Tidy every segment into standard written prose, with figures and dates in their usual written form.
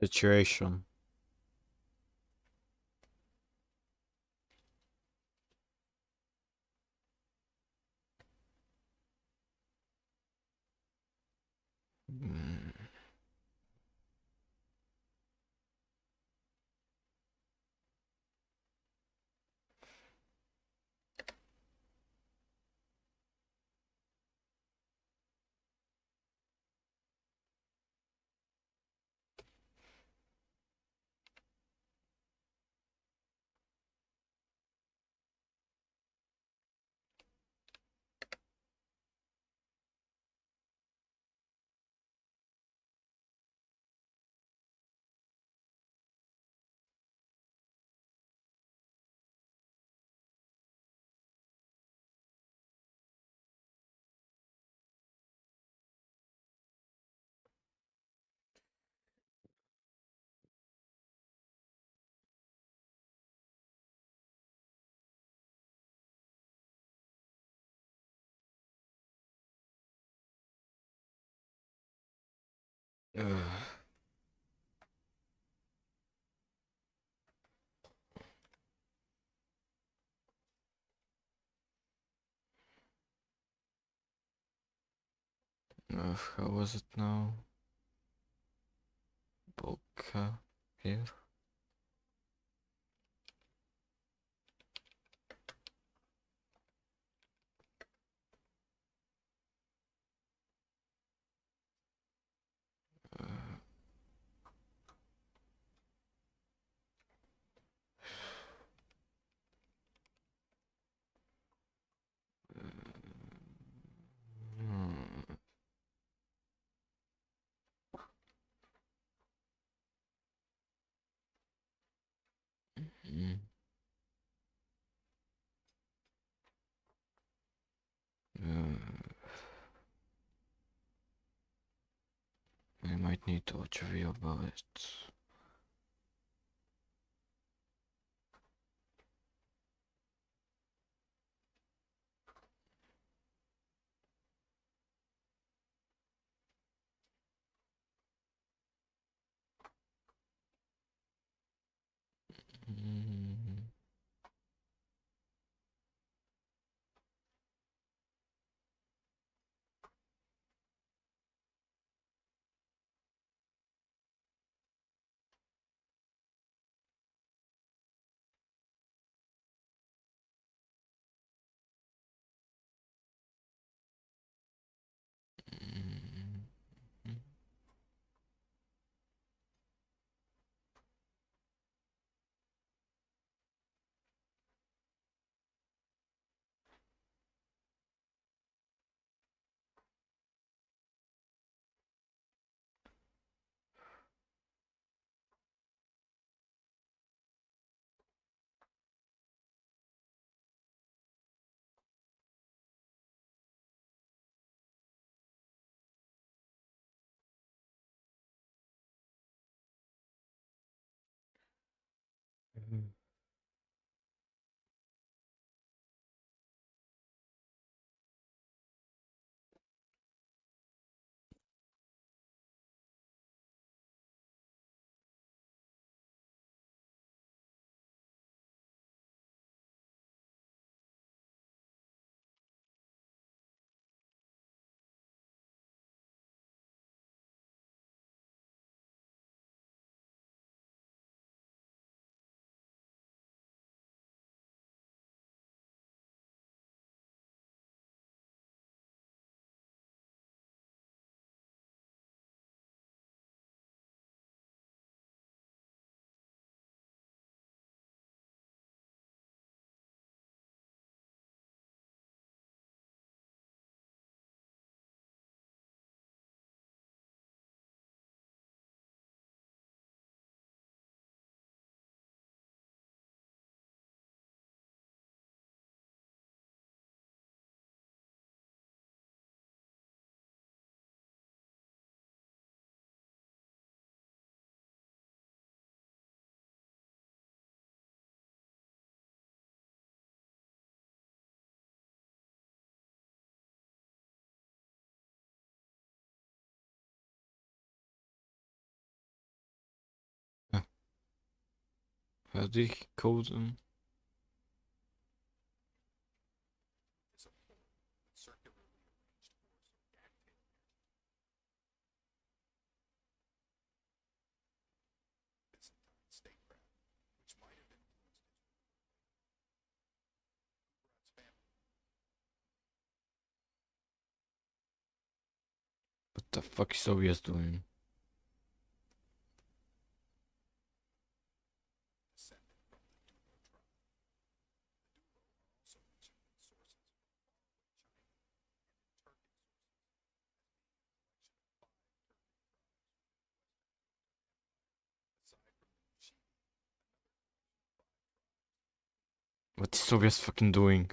situation. Mm. How was it now? Bulka here. Mm. I might need to watch a video about it. Mm. Mm. Werde ich coden? What the fuck is OBS doing? What is OBS fucking doing?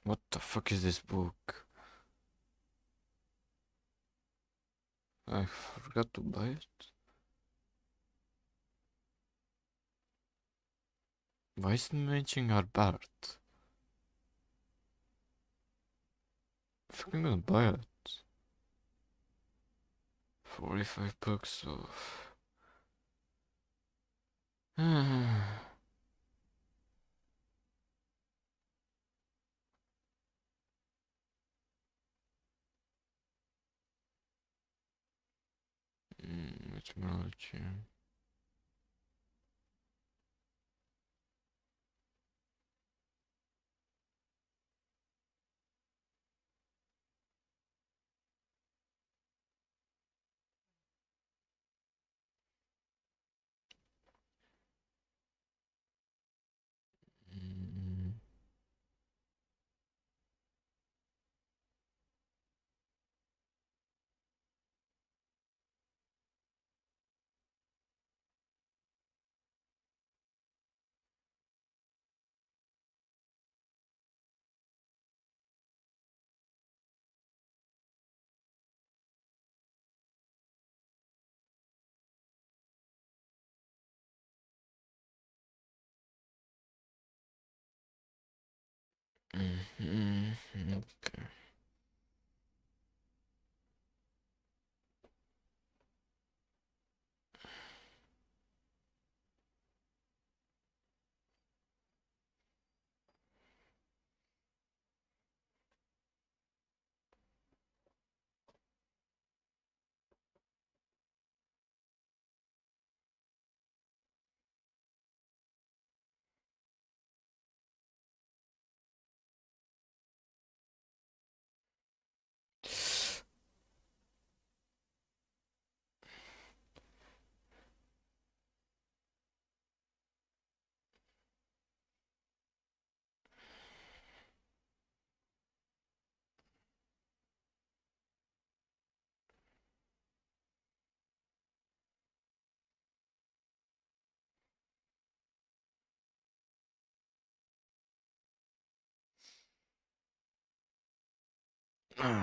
What the fuck is this book? I forgot to buy it. Weizenmädchen are bad. Fucking gonna buy it. 45 bucks off. Etymology. Okay. Uh,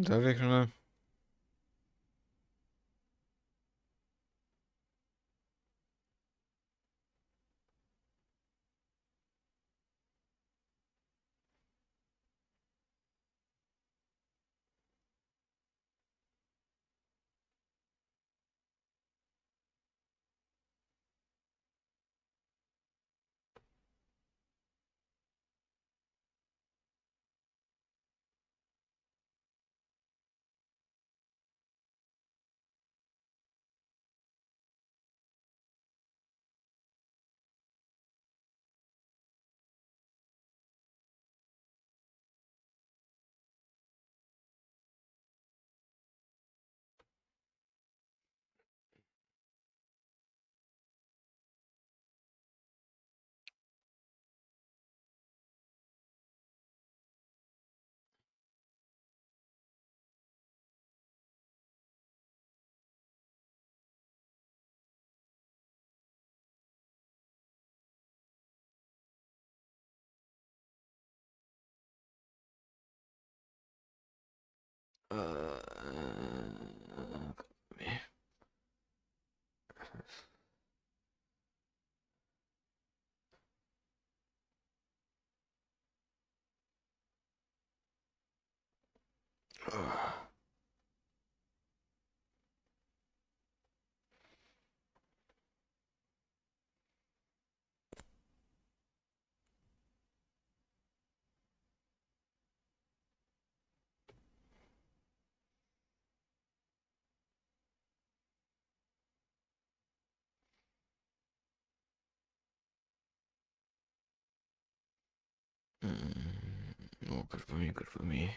Daar weg naar. Me. Oh, good for me, good for me.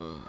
Ugh.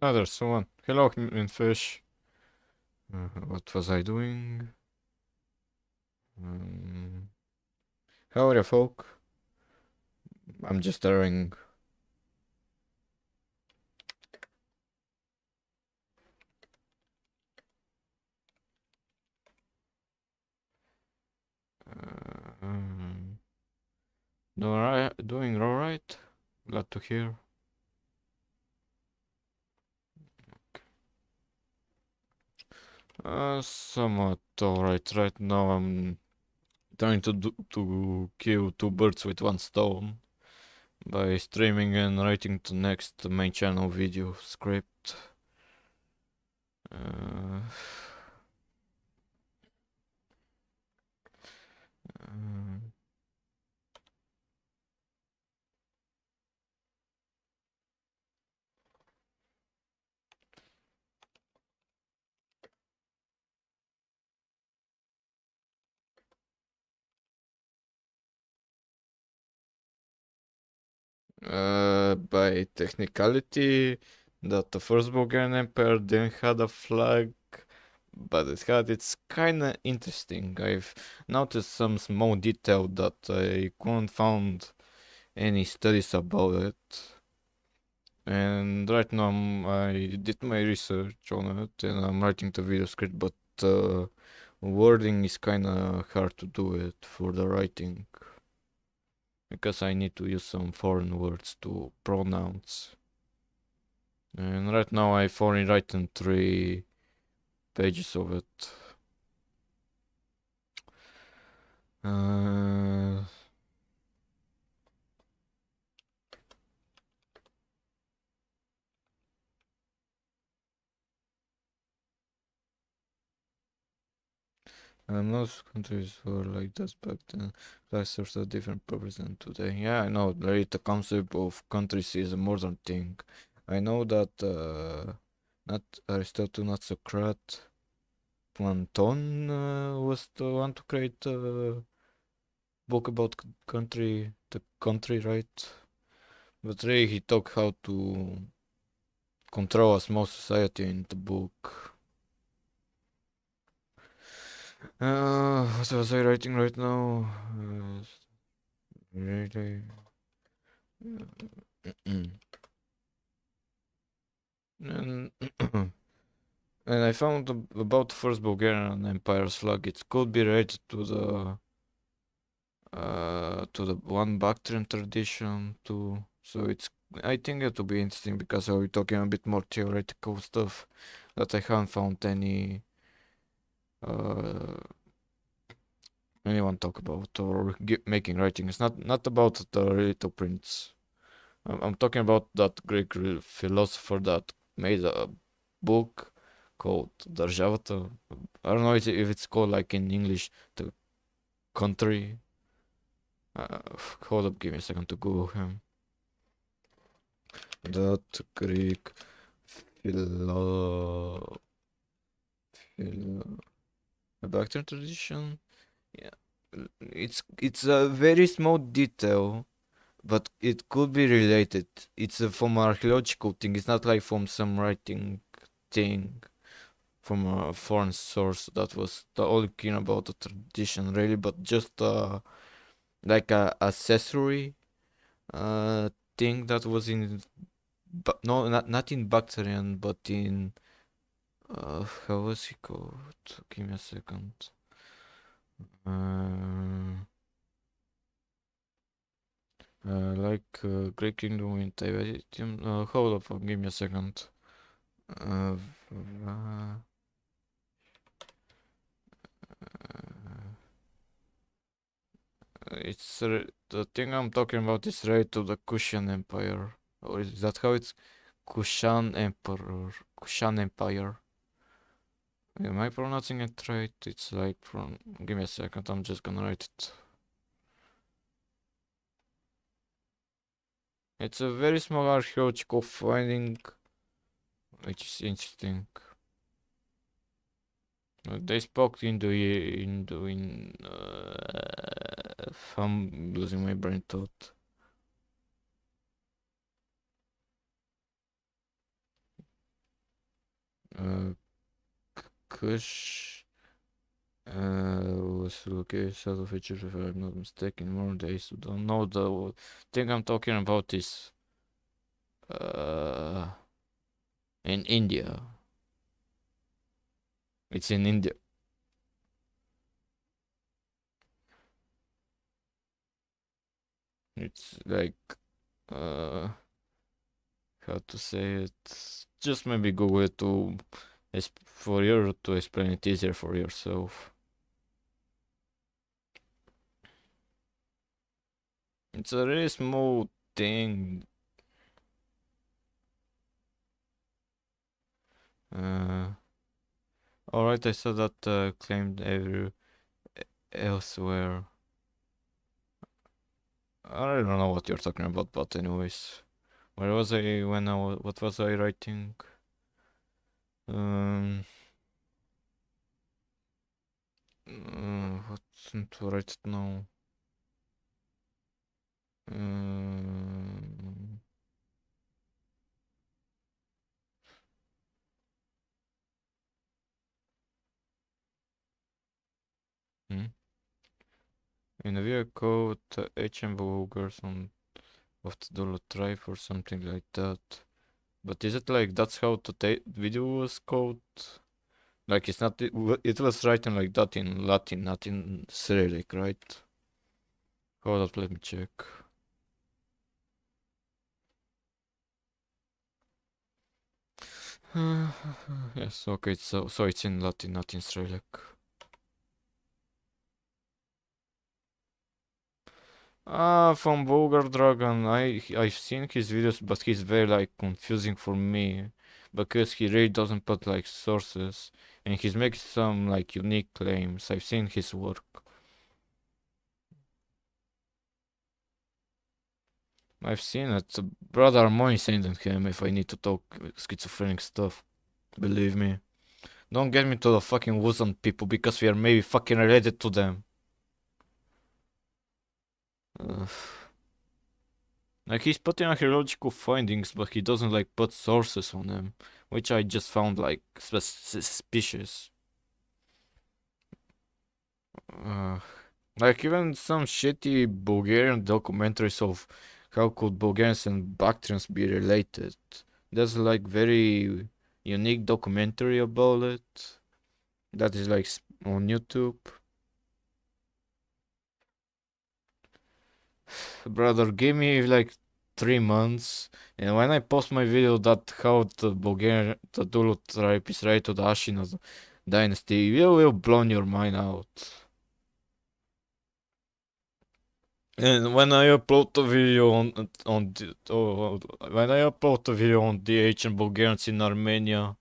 Ah, there's someone. Hello, fish. What was I doing? Um, how are you, folk? I'm just staring. Um, doing alright. Glad to hear. Somewhat alright. Right now I'm trying to kill two birds with one stone by streaming and writing the next main channel video script. Uh, uh, by technicality, that the first Bulgarian Empire didn't have a flag, but it had. It's kinda interesting. I've noticed some small detail that I couldn't found any studies about it. And right now I did my research on it and I'm writing the video script, but wording is kinda hard to do it for the writing because I need to use some foreign words to pronounce. And right now I've only written 3 pages of it. Uh, most countries were like that back then. Flags served a different purpose than today. Yeah, I know. The concept of countries is a modern thing. I know that not Aristotle, not Socrates, Platon was the one to create a book about country, the country, right? But really, he talked how to control a small society in the book. What was I writing right now? Really? And, and I found about the first Bulgarian Empire's flag. It could be related to the one Bactrian tradition too. So it's I think it will be interesting because I'll be talking a bit more theoretical stuff that I haven't found uh anyone talk about or making writing. It's not about the little prince. I'm talking about that Greek philosopher that made a book called Държавата. I don't know if it's called like in English the country. Hold up, give me a second to Google him. That Greek philo, philo a Bactrian tradition. Yeah, it's a very small detail, but it could be related. It's from an archaeological thing. It's not like from some writing thing from a foreign source that was the only thing about the tradition, really, but just like a accessory thing that was in, but no, not in Bactrian, but in how was he called? Give me a second. Uh, Greek Kingdom in Tiberium. Hold up, give me a second. Uh, the thing I'm talking about is related to the Kushan Empire. Or is that how it's Kushan Emperor? Kushan Empire. Am I pronouncing it right? It's like from. Give me a second. I'm just gonna write it. It's a very small archaeological finding, which is interesting. They spoke in I'm losing my brain thought. Uh, Kush. Was okay, set of features if I'm not mistaken. More days to don't know the thing I'm talking about is uh in India. It's in India. It's like uh how to say it. Just maybe Google it to for you to explain it easier for yourself. It's a really small thing. Uh, Alright, I saw that claimed every elsewhere. I don't know what you're talking about, but anyways, where was I when what was I writing? Um, what to write now? Um, hmm? In a video code HM Bulgars on of the dollar tribe or something like that. But is it like that's how the video was called? Like it's not it was written like that in Latin, not in Cyrillic, right? Hold up, let me check. Yes, okay, so it's in Latin, not in Cyrillic. From Bulgar Dragon, I've seen his videos, but he's very like confusing for me because he really doesn't put like sources, and he's making some like unique claims. I've seen his work. I've seen it. Brother, I'm more insane than him if I need to talk schizophrenic stuff. Believe me. Don't get me to the fucking Wuzan people because we are maybe fucking related to them. Ugh. Like he's putting archaeological findings, but he doesn't like put sources on them, which I just found like suspicious. Uh, like even some shitty Bulgarian documentaries of how could Bulgarians and Bactrians be related. There's like very unique documentary about it. That is like on YouTube. Brother, give me like 3 months, and when I post my video that how the Bulgarian the Dulu tribe is related to the Ashina dynasty, you will blow your mind out. And when I upload the video when I upload the video on the ancient Bulgarians in Armenia,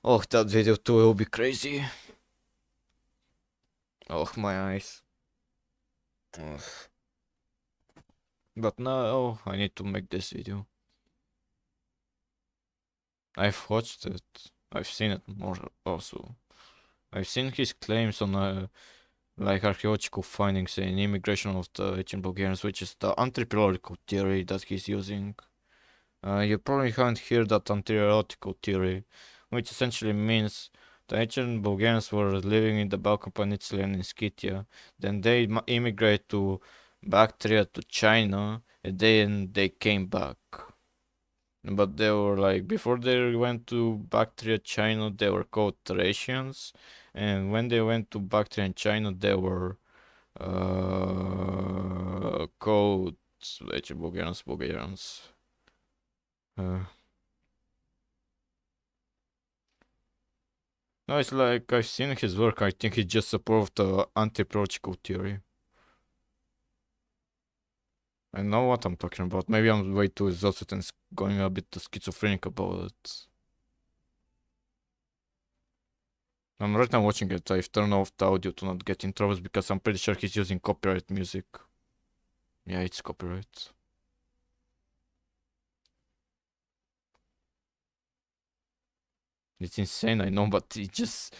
oh that video too will be crazy. Oh my eyes. Ugh. But now I need to make this video. I've watched it. I've seen it more also. I've seen his claims on like archaeological findings in immigration of the ancient Bulgarians, which is the anthropological theory that he's using. You probably haven't heard that anthropological theory, which essentially means the ancient Bulgarians were living in the Balkan Peninsula and in Scythia. Then they immigrated to Bactria to China, and then they came back. But they were like before they went to Bactria, China, they were called Thracians, and when they went to Bactria and China, they were called Bulgarians. Uh, no, it's like I've seen his work. I think he just supports the anti-protocol theory. I know what I'm talking about. Maybe I'm way too exhausted and going a bit schizophrenic about it. I'm right now watching it. I've turned off the audio to not get in troubles because I'm pretty sure he's using copyright music. Yeah, it's copyright. It's insane, I know, but it just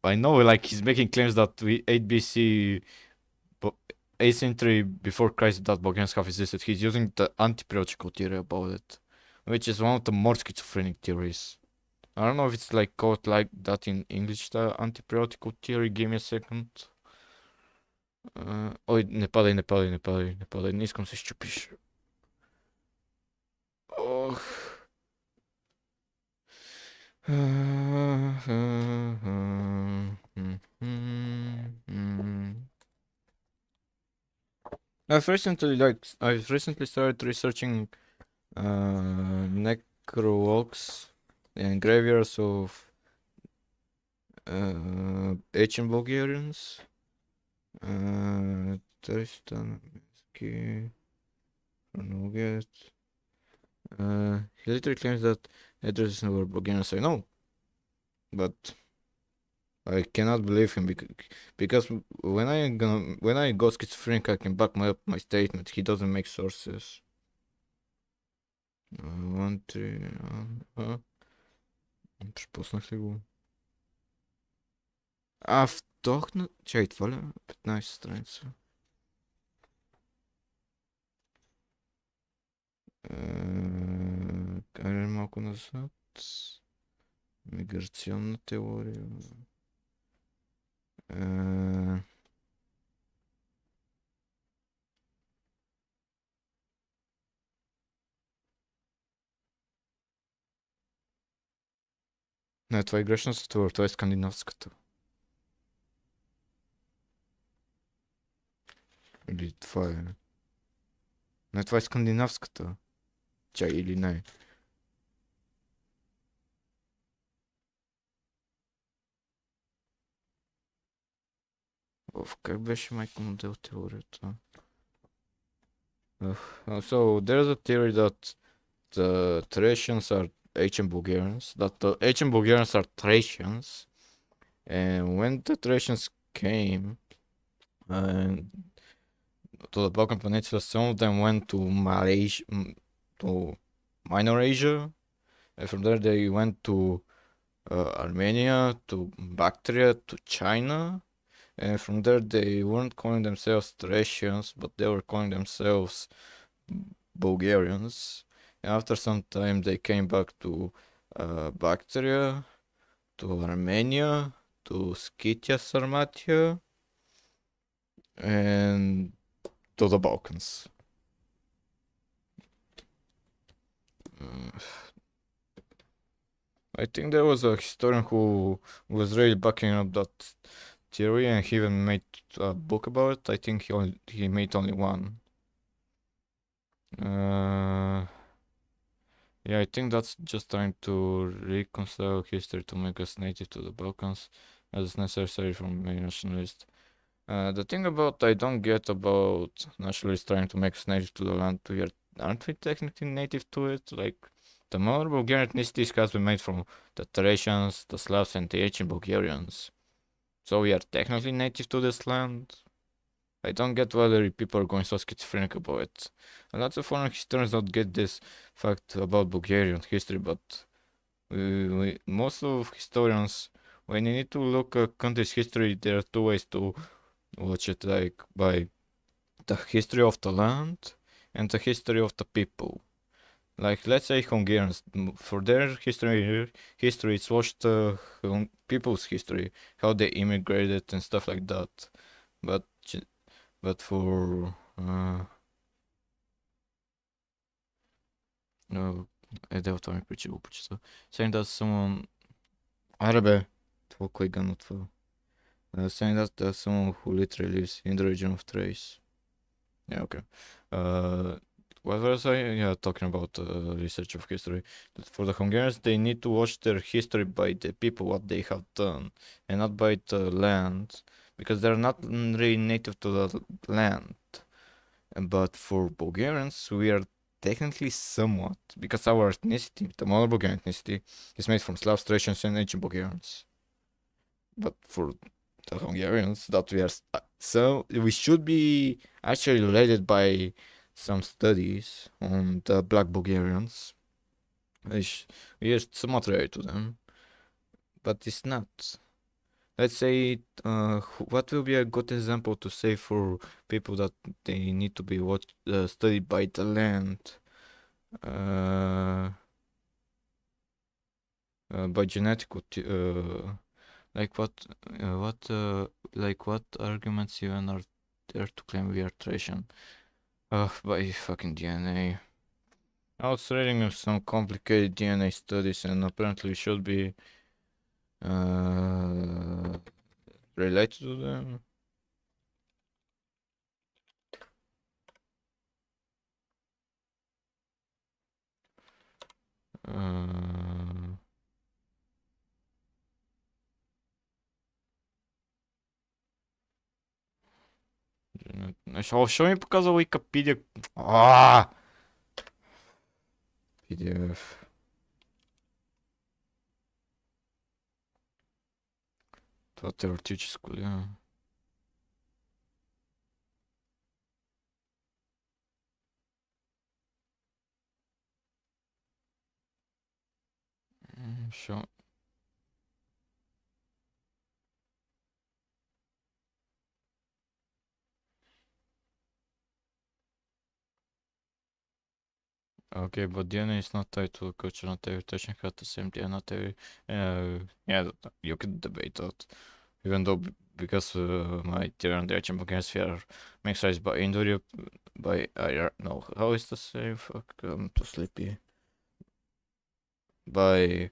I know like he's making claims that we 8 BC 8th century before Christ that Bulgarians have existed. He's using the anti-periodical theory about it, which is one of the more schizophrenic theories. I don't know if it's like called like that in English, the anti-political theory. Give me a second. Oj, ne padaj, niskom se ščupiš. Oh. I've recently started researching necro-walks and graveyards of ancient Bulgarians. Tristan, Chronoget. He literally claims that addresses were Bulgarians. I know, but I cannot believe him because when I go schizophrenic, I can back up my statement. He doesn't make sources. 1, 3, Припуснах ли го? Втохна... Чай, това ли? 15 страница. Карай малко назад. Миграционна теория. Не, това е грешна сътвора, това е скандинавската. Или това е... Не, това е скандинавската. Чай, или не. Как беше майка модел теорията? So, there's a theory that the Thracians are ancient Bulgarians, that the ancient Bulgarians are Thracians, and when the Thracians came to the Balkan Peninsula, some of them went to Malaysia, to Minor Asia, and from there they went to Armenia, to Bactria, to China, and from there they weren't calling themselves Thracians, but they were calling themselves Bulgarians. And after some time they came back to Bactria, to Armenia, to Skythia, Sarmatia, and to the Balkans. I think there was a historian who was really backing up that theory, and he even made a book about it. I think he made only one. Yeah, I think that's just trying to reconcile history to make us native to the Balkans as necessary from many nationalists. The thing about I don't get about nationalists trying to make us native to the land, aren't we technically native to it? Like, the modern Bulgarian ethnicities has been made from the Thracians, the Slavs, and the ancient Bulgarians. So we are technically native to this land? I don't get why people are going so schizophrenic about it. And lots of foreign historians don't get this fact about Bulgarian history, but most of historians, when you need to look at country's history, there are two ways to watch it, like by the history of the land and the history of the people. Like, let's say Hungarians, for their history it's watched the people's history, how they immigrated and stuff like that. But for това ми причи глупочета. Saying that someone... Аре бе, това кой гън това? Saying that someone who literally lives in the region of Thrace. Yeah, okay. What was I? Yeah, talking about research of history. For the Hungarians, they need to watch their history by the people, what they have done, and not by the land, because they're not really native to the land. But for Bulgarians, we are technically somewhat, because our ethnicity, the modern Bulgarian ethnicity, is made from Slavs, Thracians, and ancient Bulgarians. But for the Hungarians, that we are so we should be actually related by some studies on the Black Bulgarians. We are somewhat related to them, but it's not. Let's say, what will be a good example to say for people that they need to be studied by the land? by genetic, like what arguments even are there to claim we are Thracian? By fucking DNA. I was reading some complicated DNA studies, and apparently should be uh, related to them. Uh, Що мені показав Wikipedia? PDF. Това теоретическо ли? Що? Okay, but DNA is not tied to culture, not every touching had the same DNA, not every... yeah, you could debate that. Even though, because my theory on the Bulgarian sphere makes sense by injury, by... no, how is the same? Fuck, I'm too sleepy. By...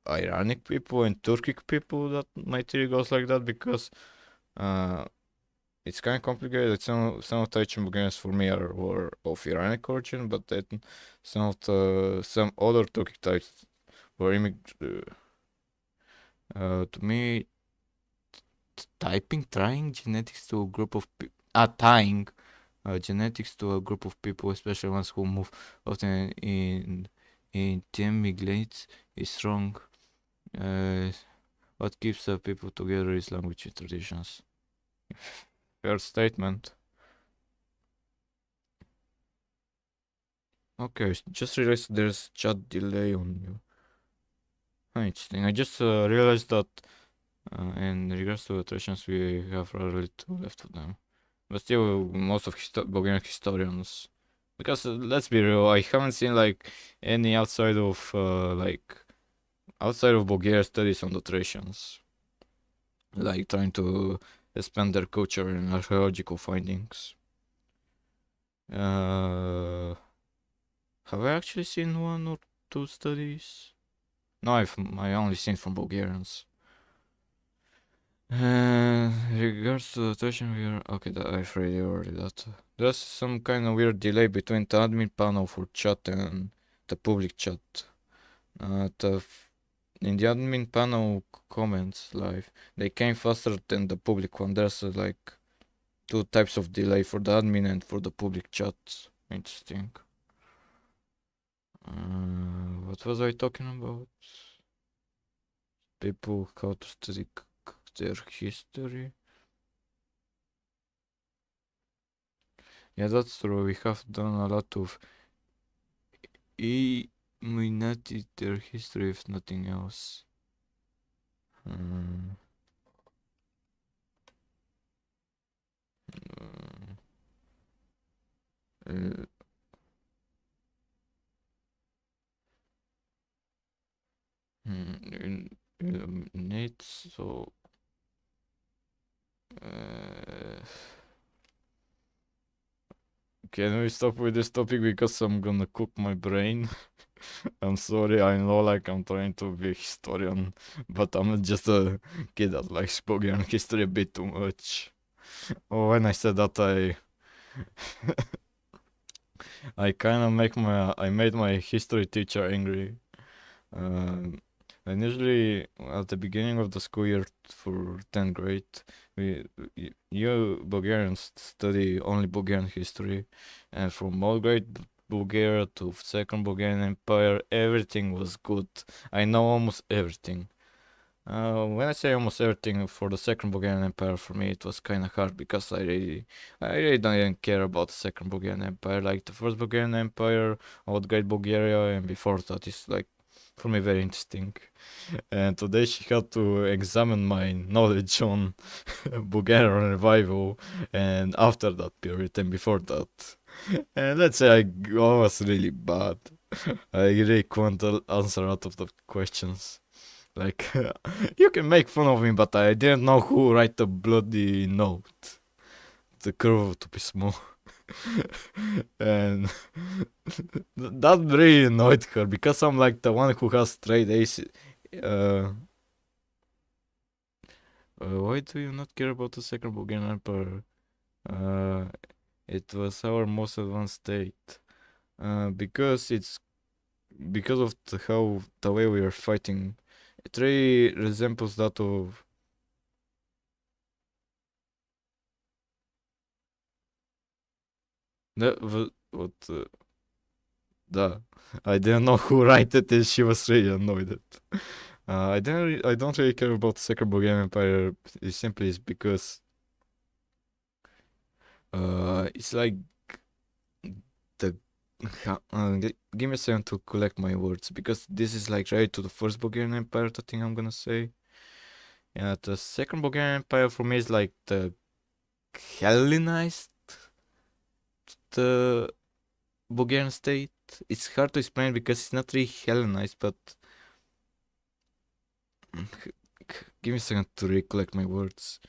Iranic people and Turkic people, that my theory goes like that, because it's kind of complicated. Some of the Taichan Bulgarians for me were of Iranic origin, but then some other Turkic types were to me, trying genetics to a group of tying genetics to a group of people, especially ones who move often in team migrates, is wrong. What keeps people together is language and traditions. Fair statement. Okay, just realized there's chat delay on you. Interesting. I just realized that in regards to the traditions, we have really two left of them. But still, most of Bulgarian historians. Because let's be real, I haven't seen like any outside of Bulgaria studies on the Thracians. Like trying to expand their culture and archaeological findings. Have I actually seen one or two studies? No, I only seen from Bulgarians. Regards to the Thracian, we are okay. I've already that. There's some kind of weird delay between the admin panel for chat and the public chat. In the admin panel comments live, they came faster than the public one. There's like two types of delay for the admin and for the public chat. Interesting. What was I talking about? People how to study their history. Yeah, that's true. We have done a lot of eliminated their history, if nothing else. Eliminate, so can we stop with this topic because I'm gonna cook my brain? I'm sorry, I know like I'm trying to be a historian, but I'm just a kid that likes Bulgarian history a bit too much. Oh, when I said that, I kind of made my history teacher angry. And usually at the beginning of the school year for 10th grade, you Bulgarians study only Bulgarian history, and from old grade Bulgaria to Second Bulgarian Empire, everything was good. I know almost everything. When I say almost everything for the Second Bulgarian Empire, for me it was kind of hard because I really didn't care about the Second Bulgarian Empire. Like the First Bulgarian Empire, Old Great Bulgaria, and before that is like for me very interesting. And today she had to examine my knowledge on Bulgarian revival and after that period and before that. And let's say I was really bad. I really can't answer out of the questions. Like, you can make fun of me, but I didn't know who write the bloody note. The curve to be small. And that really annoyed her because I'm like the one who has straight A's. Uh, why do you not care about the second Bulgarian Empire? Uh, it was our most advanced state. Because it's because of how the way we are fighting. It really resembles that of what the I didn't know who wrote it and she was really annoyed at. I don't really care about the second Bulgarian Empire. It simply is because it's like the give me a second to collect my words because this is like right to the first Bulgarian Empire. The thing I'm gonna say. Yeah, the second Bulgarian Empire for me is like the Hellenized the Bulgarian state. It's hard to explain because it's not really Hellenized, but give me a second to recollect my words.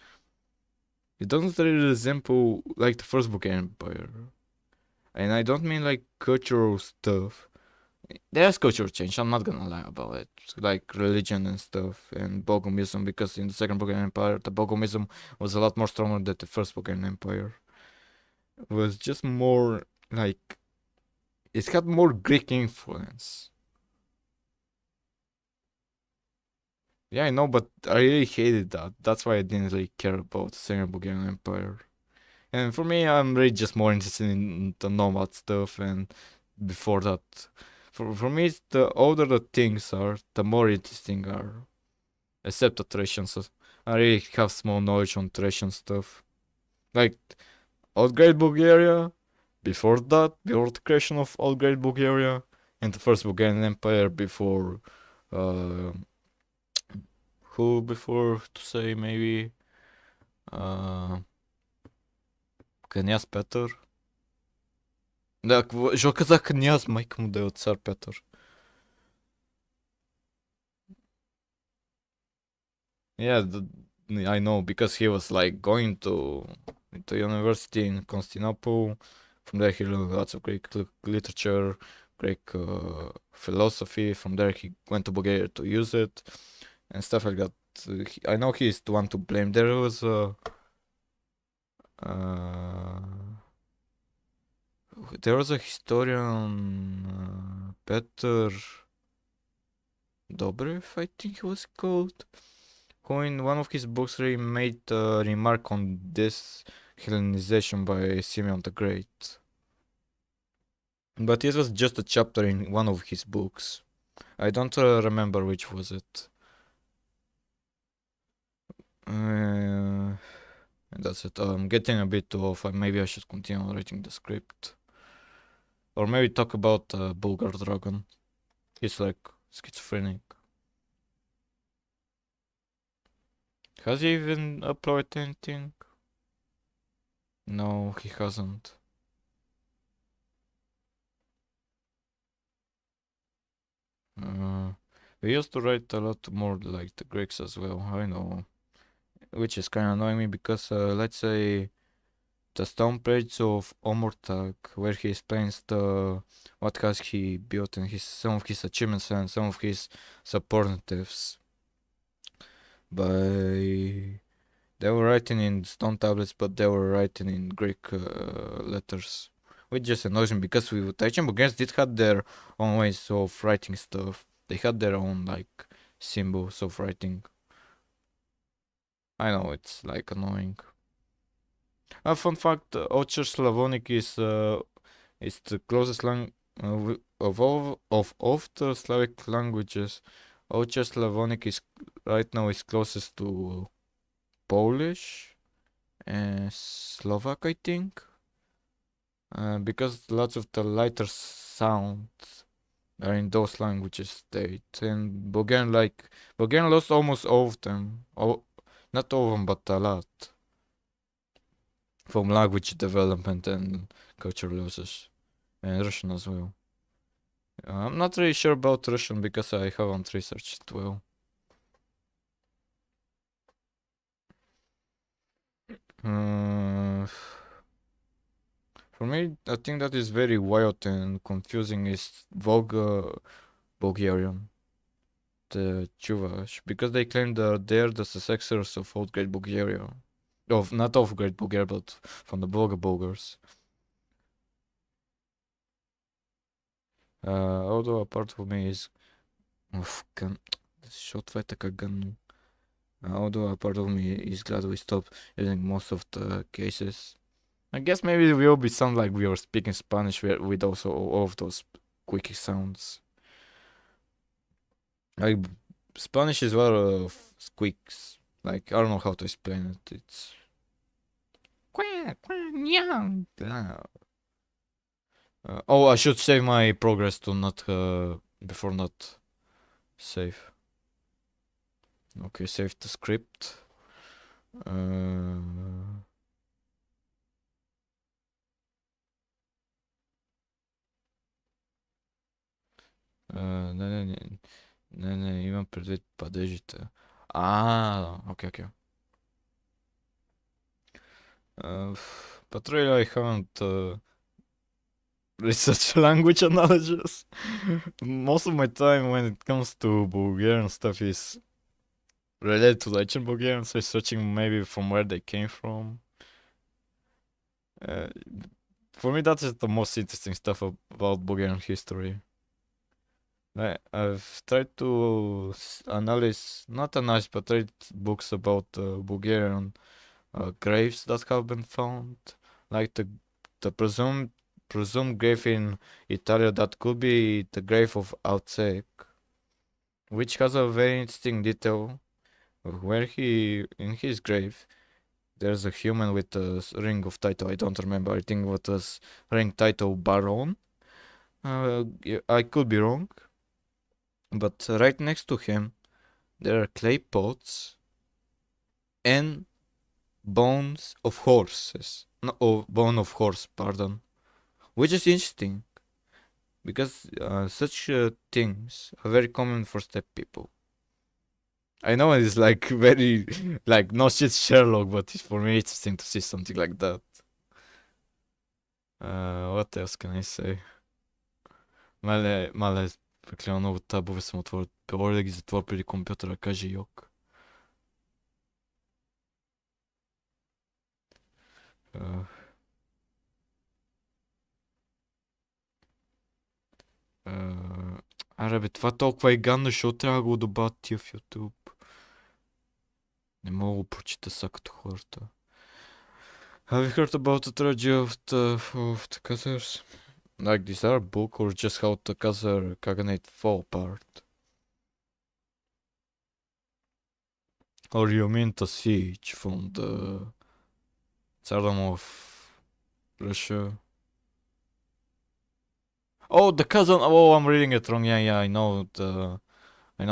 It doesn't really resemble like the first Bulgarian Empire. And I don't mean like cultural stuff. There's cultural change, I'm not gonna lie about it. Like religion and stuff and Bogomism, because in the second Bulgarian Empire, the Bogomism was a lot more stronger than the first Bulgarian Empire. It was just more like it had more Greek influence. Yeah, I know, but I really hated that. That's why I didn't really care about the second Bulgarian Empire. And for me, I'm really just more interested in the nomad stuff. And before that, for me, it's the older the things are, the more interesting are. Except the Thracians. I really have small knowledge on Thracian stuff. Like Old Great Bulgaria, before that, before the creation of Old Great Bulgaria, and the first Bulgarian Empire before. Uh, who before to say maybe. Uh, Князь Петър. Да, защо казах княз, майка му да е от цар Петър. Yeah, I know because he was like going to university in Constantinople. From there, he learned lots of Greek literature, Greek philosophy. From there, he went to Bulgaria to use it and stuff like that. I know he's the one to blame. Uh, there was a historian, Peter Dobrev, I think he was called, who in one of his books really made a remark on this Hellenization by Simeon the Great. But it was just a chapter in one of his books. I don't remember which was it. And that's it. I'm getting a bit off. Maybe I should continue writing the script. Or maybe talk about Bulgar Dragon. He's like schizophrenic. Has he even uploaded anything? No, he hasn't. We used to write a lot more like the Greeks as well, I know. Which is kind of annoying me because, let's say, the stone page of Omurtag, where he explains what has he built and some of his achievements and some of his superlatives. By they were writing in stone tablets, but they were writing in Greek letters, which just annoys me because Taichan Bulgarians did have their own ways of writing stuff. They had their own like symbols of writing. I know it's like annoying. A fun fact: Ocher Slavonic is the closest of the Slavic languages. Ocher Slavonic is right now is closest to Polish and Slovak, I think, because lots of the lighter sounds are in those languages state. And Bulgarian lost almost all of them. Not all of them, but a lot. From language development and cultural losses. And Russian as well. I'm not really sure about Russian because I haven't researched it well. Uh, for me, I think that is very wild and confusing is Bulgarian, the Chuvash, because they claim that they're the successors of old Great Bulgaria. Of not of Great Bulgaria, but from the Bulgars. Although a part of me is gun. Shot така gun. Although a part of me is glad we stopped using most of the cases. I guess maybe we will be sound like we are speaking Spanish with also all of those quick sounds. Like Spanish is a lot of squeaks. Like I don't know how to explain it. It's oh, I should save my progress to not before not save. Okay, save the script. Не, имам предвид падежите. Okay, okay. But really, I haven't researched language analogies. Most of my time when it comes to Bulgarian stuff is related to ancient Bulgarians, researching maybe from where they came from. Uh, for me, that is the most interesting stuff about Bulgarian history. I've tried to not analyze, but read books about Bulgarian graves that have been found, like the presumed grave in Italy that could be the grave of Outsek, which has a very interesting detail where he in his grave there's a human with a ring of title. I don't remember. I think what was ring title Baron. I could be wrong, but right next to him there are clay pots and bones of horses. No, oh, bone of horse, pardon. Which is interesting because such things are very common for steppe people. I know it's like very like no shit Sherlock, but for me it's interesting to see something like that. What else can I say? Мале, прекалено много табове съм отворил. Говоря да ги затворя преди компютъра, каже Йок. Аре бе, това толкова е гадно, защото трябва да го добавя тия в YouTube. Не мога да го прочита са като хората. Have you heard about the tragedy of the Khazars? Like these are book or just how the Khazar Khaganate fall apart? Or you mean the siege from the Tsardom of Russia? Oh, the cousin. Oh, I'm reading it wrong. Yeah, I know. I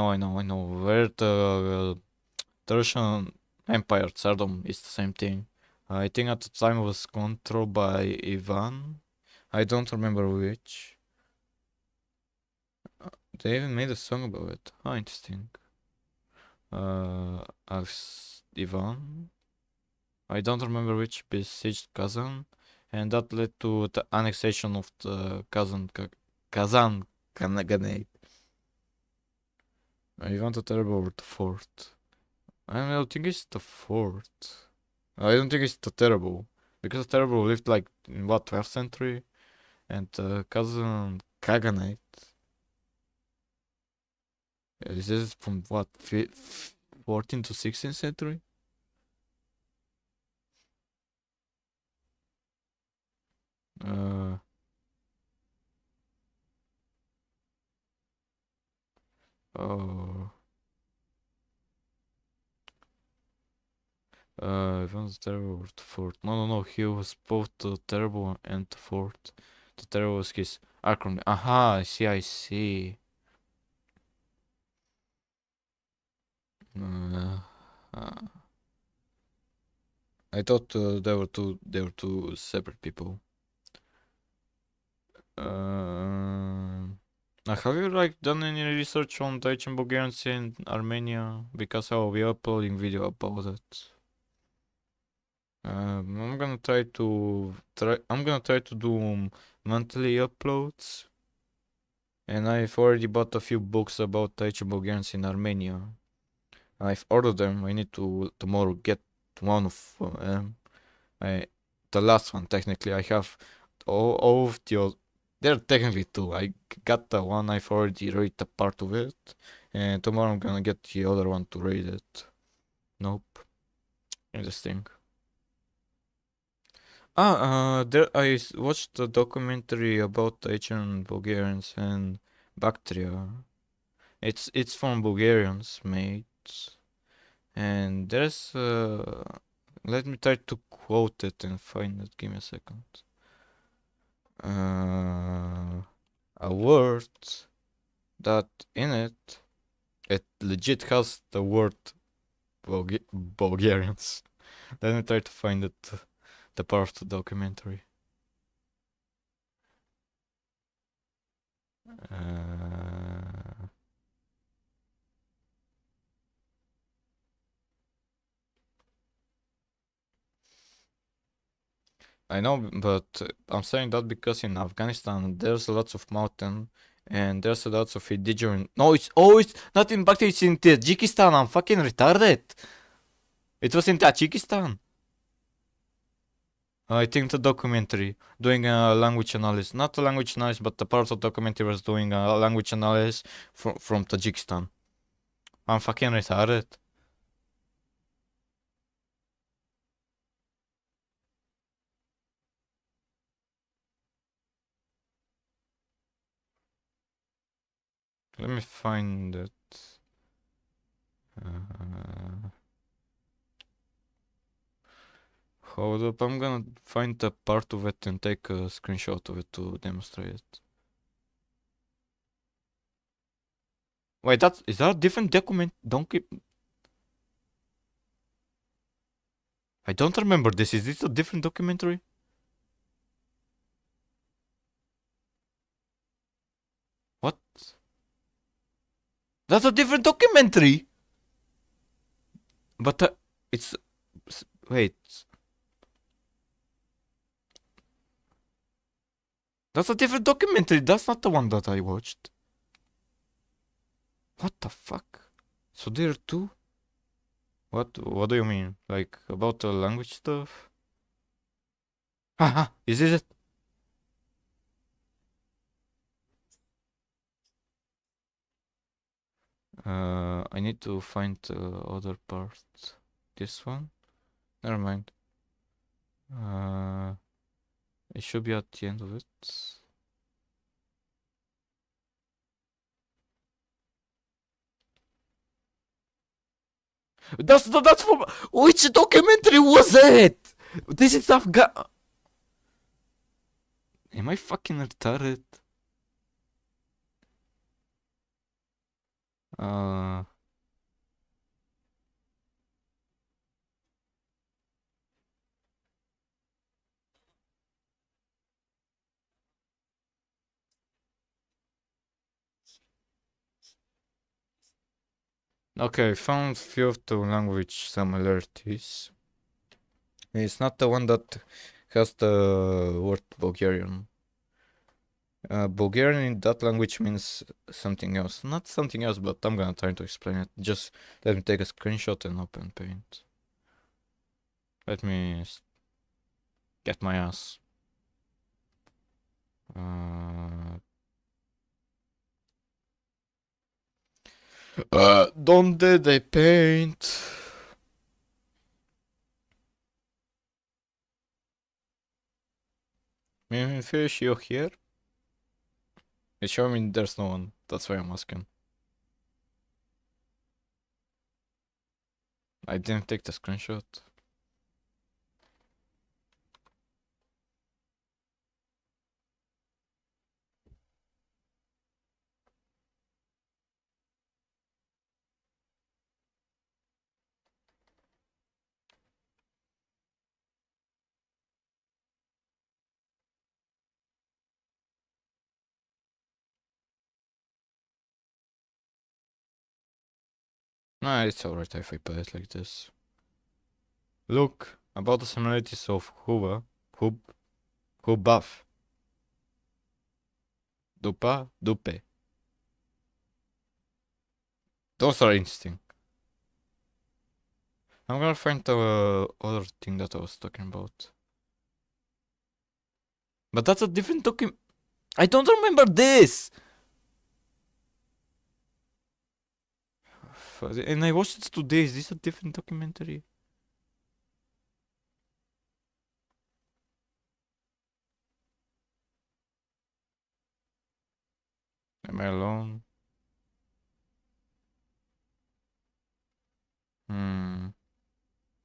know. Where the Russian Empire, Tsardom, is the same thing. I think at the time it was controlled by Ivan. I don't remember which. They even made a song about it. Oh, interesting. Ivan. I don't remember which besieged Kazan, and that led to the annexation of the Kazan Khanate. Ivan the Terrible over the fort. I don't think it's the fort. I don't think it's the Terrible, because the Terrible lived like in what 12th century, and Kazan Khaganate. This is from what 14th to 16th century. Uh, oh. Ivan's terrible or the fort. No. He was both the terrible and the fort. The terrible was his acronym. Aha, I see. Uh, uh, I thought they were two separate people. Uh, Have you like done any research on Dutch and Bulgarians in Armenia? Because I will be uploading video about it. I'm gonna try to do monthly uploads, and I've already bought a few books about Dutch and Bulgarians in Armenia. I've ordered them. I need to tomorrow get one of them. I the last one technically. I have all of the. There are technically two. I got the one I've already read the part of it, and tomorrow I'm gonna get the other one to read it. Nope. Interesting. There watched a documentary about the ancient Bulgarians and Bactria. It's from Bulgarians, mate. And there's let me try to quote it and find it. Give me a second. A word that in it legit has the word Bulgarians. Let me try to find it, the part of the documentary. Uh, I know, but I'm saying that because in Afghanistan there's lots of mountain and there's lots of indigenous. No, it's not in Bactria. It's in Tajikistan. I'm fucking retarded. It was in Tajikistan. I think the documentary doing a language analysis, not a language analysis, but the part of the documentary was doing a language analysis from Tajikistan. I'm fucking retarded. Let me find it. Uh, Hold up, I'm gonna find a part of it and take a screenshot of it to demonstrate it. Wait, is that a different document? Don't keep. I don't remember this. Is this a different documentary? What? That's a different documentary. But it's wait. That's a different documentary. That's not the one that I watched. What the fuck? So there are two? What do you mean? Like about the language stuff? Haha, is this it? I need to find the other part. This one? Never mind. Uh, it should be at the end of it. That's from which documentary was it? This is Afghan. Am I fucking retarded? Uh, okay, found few of the language similarities. It's not the one that has the word Bulgarian. Bulgarian in that language means something else. Not something else, but I'm gonna try to explain it. Just let me take a screenshot and open Paint. Let me get my ass. Donde they paint? Fish, you here? It's showing me there's no one. That's why I'm asking. I didn't take the screenshot. Nah, it's alright if I put it like this. Look, about the similarities of Hub, Hubaf, Dupa, Dupe. Those are interesting. I'm gonna find the other thing that I was talking about. But that's a different document. I don't remember this! And I watched it today. Is this a different documentary? Am I alone?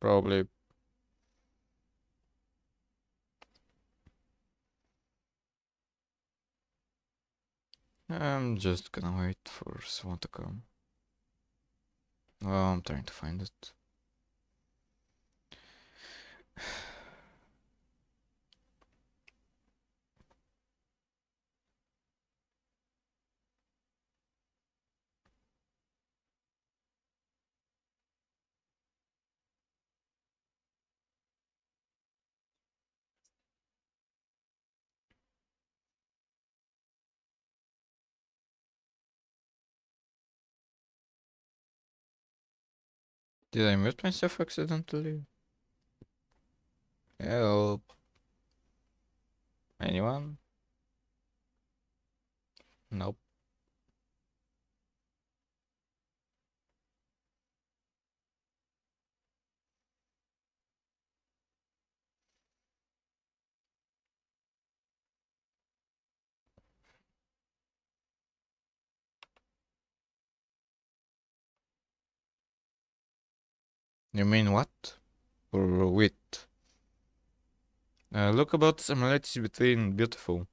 Probably. I'm just gonna wait for someone to come. Oh, I'm trying to find it. Did I mute myself accidentally? Help. Anyone? Nope. You mean what? Or wit? Look about similarities between beautiful.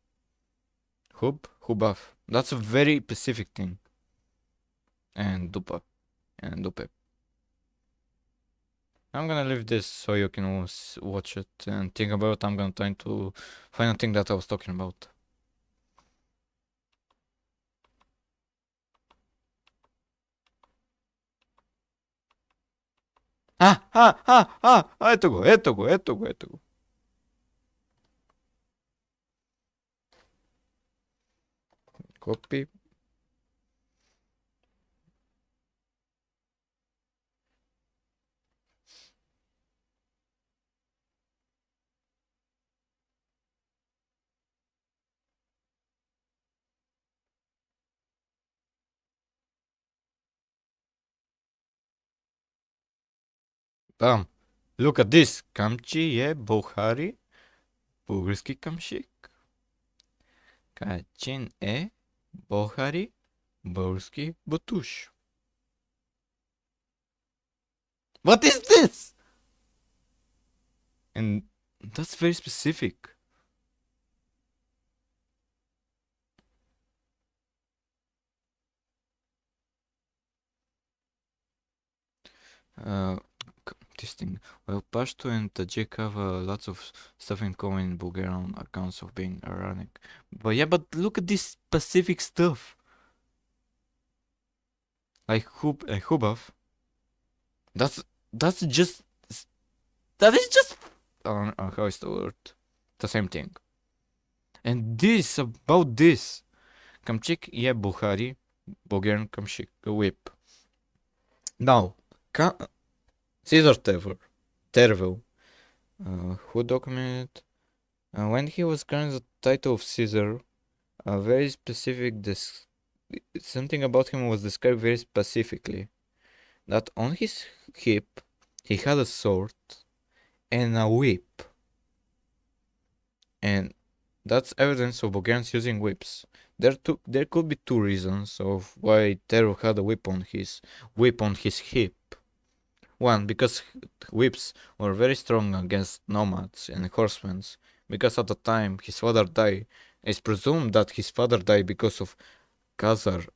Hubaf. That's a very specific thing. And dupa. And dupe. I'm gonna leave this so you can watch it and think about it. I'm gonna try to find a thing that I was talking about. Etogo. Copy. Bam. Look at this. Kamchi je Bohari. Bulgarski kamshik. Kachin e Bohari. Bulgarski botush. What is this? And that's very specific. Uh, this thing. Well, Pashto and Tajik have lots of stuff in common in Bulgarian accounts of being ironic. But yeah, but look at this specific stuff. Like Hubaf. That's that's just that is just how is the word? The same thing. And this about this. Kamchik je Bukhari, Bulgarian Kamchik whip. Now, Caesar Tervel, who documented when he was granted the title of Caesar, a very specific something about him was described very specifically. That on his hip he had a sword and a whip, and that's evidence of Bulgarians using whips. There could be two reasons of why Tero had a whip on his hip. One, because whips were very strong against nomads and horsemen, because at the time his father died. It's presumed that his father died because of Khazar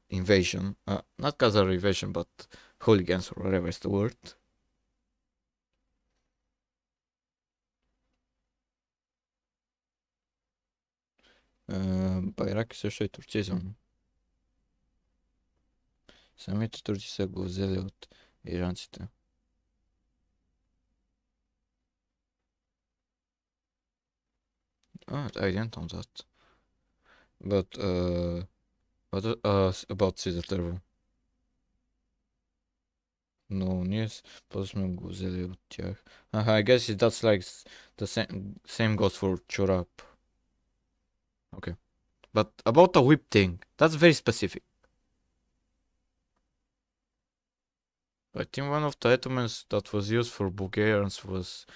invasion. Not Khazar invasion, but hooligans or whatever is the word. Bayrak söylüyor Türkçe. Самите турци са го взели от иранците. I didn't know that. But, what about Caesar Turbo? Но ние после сме го взели от тях. I guess that's like the same goes for chorap. Okay. But about the whip thing, that's very specific. I think one of the etonements that was used for Bulgarians was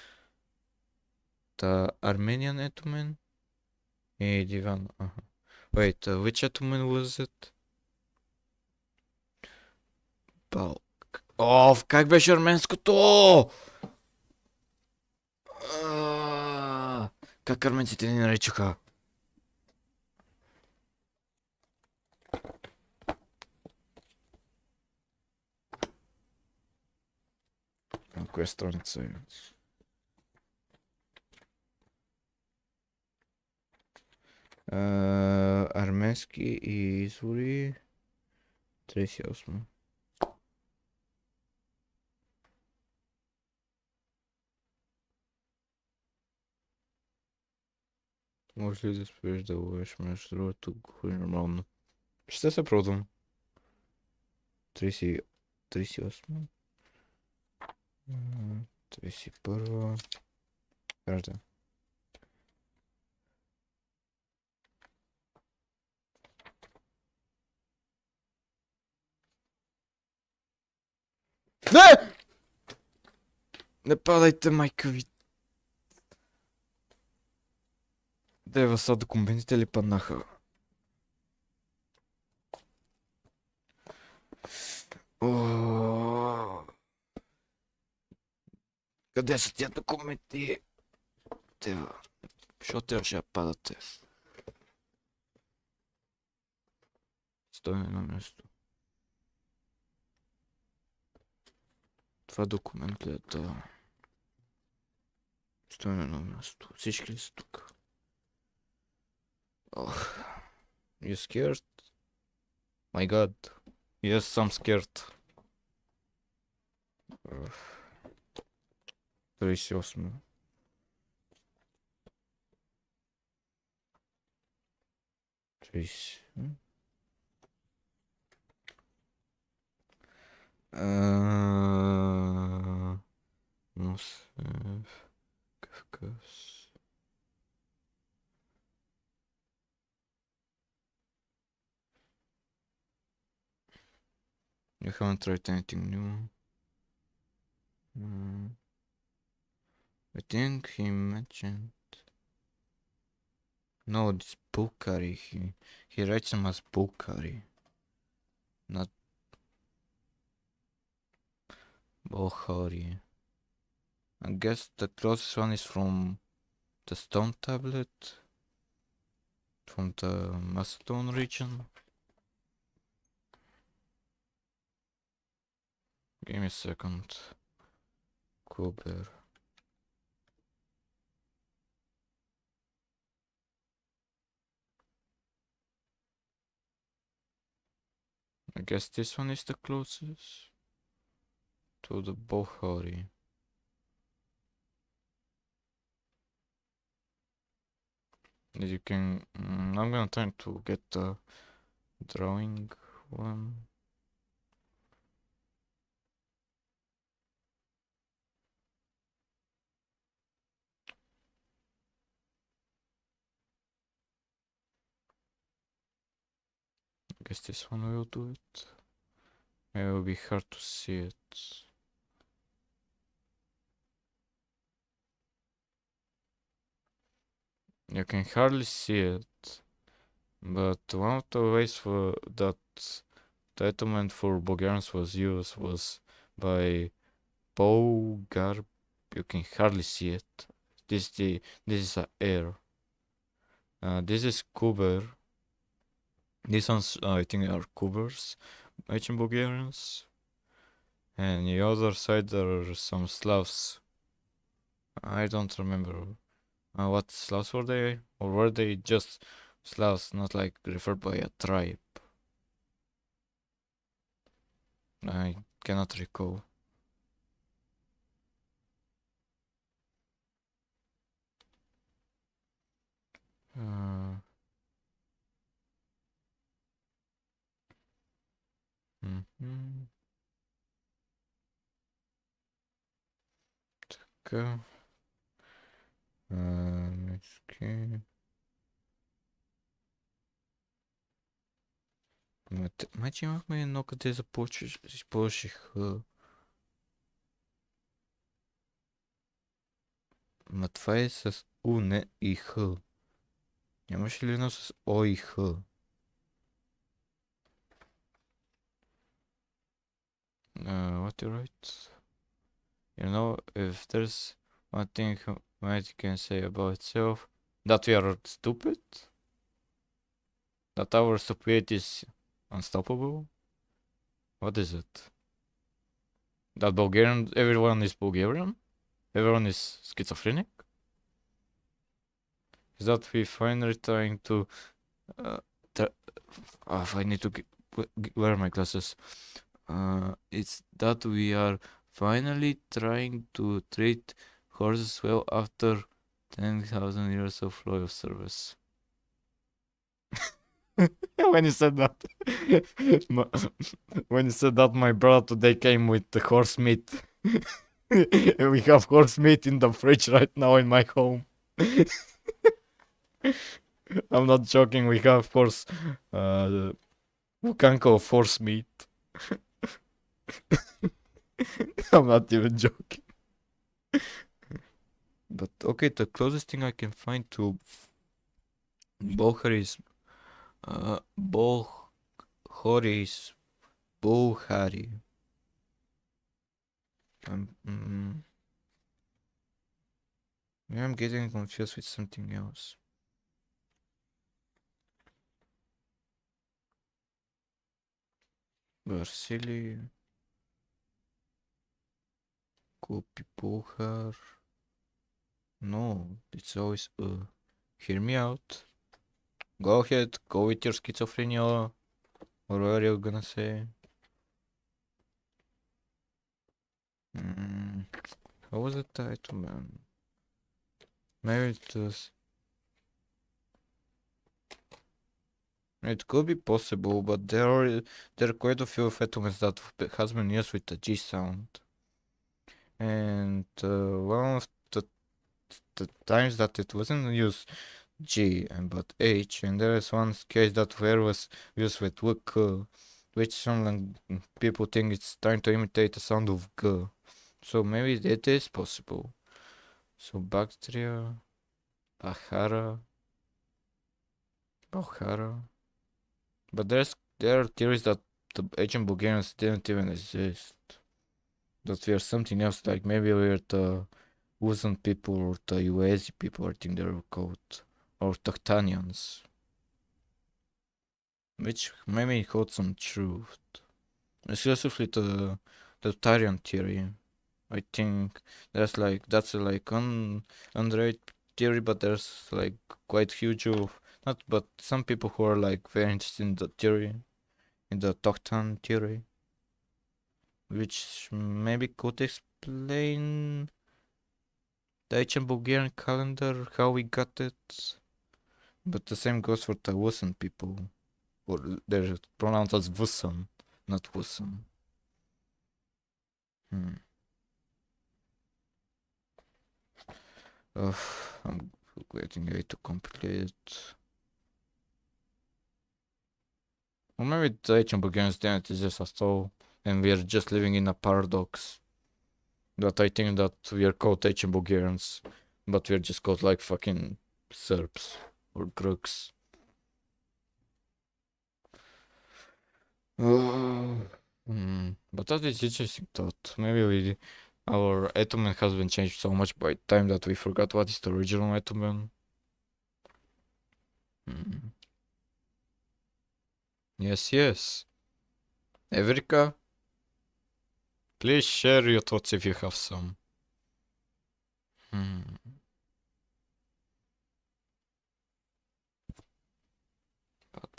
the Armenian etomen. Divan. Wait, which etomen was it? Как беше арменското? Как арменците ни наричаха? На коя страница е? Арменски извори 38. Може ли да спреш да ловиш? Между другото, говори нормално. Ще се пробвам. 38. 31. Кажда. Не! Не падайте, майка ви. Дева са документите ли паднаха? Къде са тия документи? Дева, защо трябваше да падате? Стой на едно място. Това документ ли е това? Стой на едно място. Всички ли са тук? You scared? My god. Yes, I'm scared. 38. Мусев, Кавказ. You haven't tried anything new. I think he mentioned. No, it's Bulgari. He writes him as Bulgari, not Bulgari. I guess the closest one is from the stone tablet, from the Macedon region. Give me a second. Kuber. I guess this one is the closest to the Bulgari. You can. I'm gonna try to get the drawing one. I guess this one will do it. It will be hard to see it. You can hardly see it, but one of the ways for that the etonement for Bulgarians was used was by Bulgar. You can hardly see it. This is a air. This is Kuber. These ones I think are Kubers, ancient Bulgarians. And the other side there are some Slavs. I don't remember what Slavs were they, or were they just Slavs, not like referred by a tribe? I cannot recall. Uh, mhm. Go. Okay. Мачи имахме едно, къде използваше Х. Ма това е с У, не и Х. Нямаше ли едно с О и Х? What you write? You know, if there's one thing humanity can say about itself, that we are stupid? That our stupidity is unstoppable? What is it? That Bulgarian, everyone is Bulgarian? Everyone is schizophrenic? Is that we finally trying to... Uh, I need to wear my glasses. It's that we are finally trying to treat horses well after 10,000 years of loyal service. When you said that, when you said that, my brother today came with the horse meat. We have horse meat in the fridge right now in my home. I'm not joking. We have horse, Vukanko of horse meat. I'm not even joking. But okay, the closest thing I can find to Bohar is Bohor Bohari. Maybe I'm getting confused with something else. Vasily. Copy Bohar. No, it's always hear me out. Go ahead, go with your schizophrenia. Or what are you gonna say? What was the title, man? Maybe it was... It could be possible, but there are quite a few settlements that has been used with the G sound. And one of the times that it wasn't used G and but H, and there is one case that where was used with WK, which some people think it's trying to imitate the sound of G. So maybe it is possible. So Bactria, Bahara, Bahara. But there are theories that the ancient Bulgarians didn't even exist. That we are something else, like maybe we're the Uzan people or the Uezi people, I think they were called, or Tactanians, which maybe hold some truth. Especially the Tarian theory. I think that's like underrated theory, but there's like quite huge of not, but some people who are like very interested in the theory, in the Toktan theory, which maybe could explain the ancient Bulgarian calendar, how we got it. But the same goes for the Wusan people, or they're pronounced as Vusan, not Wusan. Hmm. I'm getting way too complicated. Or maybe the ancient Bulgarians didn't exist at all, and we are just living in a paradox. That I think that we are called ancient Bulgarians, but we are just called like fucking Serbs or Greeks. But that is interesting thought. Maybe our Ottoman has been changed so much by time that we forgot what is the original Ottoman. Yes, yes. Evrika, please share your thoughts if you have some. But